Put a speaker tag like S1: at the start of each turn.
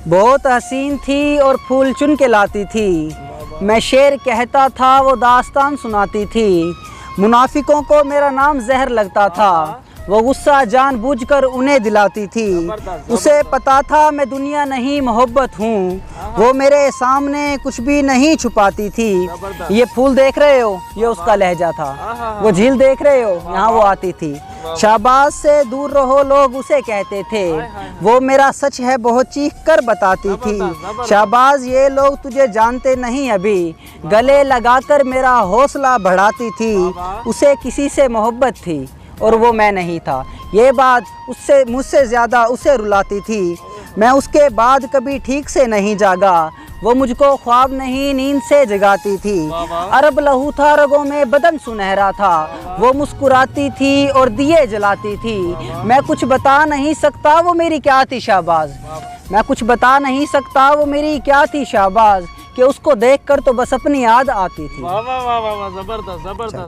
S1: बहुत हसीन थी और फूल चुन के लाती थी। मैं शेर कहता था, वो दास्तान सुनाती थी। मुनाफिकों को मेरा नाम जहर लगता था, वो गुस्सा जानबूझकर उन्हें दिलाती थी। उसे पता था मैं दुनिया नहीं मोहब्बत हूँ, वो मेरे सामने कुछ भी नहीं छुपाती थी। ये फूल देख रहे हो, ये उसका लहजा था। वो झील देख रहे हो, यहाँ वो आती थी। शाहबाज से दूर रहो लोग उसे कहते थे, वो मेरा सच है बहुत चीख कर बताती थी। शाहबाज ये लोग तुझे जानते नहीं अभी, गले लगाकर मेरा हौसला बढ़ाती थी। उसे किसी से मोहब्बत थी और वो मैं नहीं था, ये बात उससे मुझसे ज़्यादा उसे रुलाती थी। मैं उसके बाद कभी ठीक से नहीं जागा, वो मुझको ख्वाब नहीं नींद से जगाती थी। अरब लहू था रगों में, बदन सुनहरा था, वो मुस्कुराती थी और दिए जलाती थी। मैं कुछ बता नहीं सकता वो मेरी क्या थी शाहबाज, मैं कुछ बता नहीं सकता वो मेरी क्या थी शाहबाज, कि उसको देखकर तो बस अपनी याद आती थी।
S2: वाह वाह वाह वाह, जबरदस्त जबरदस्त।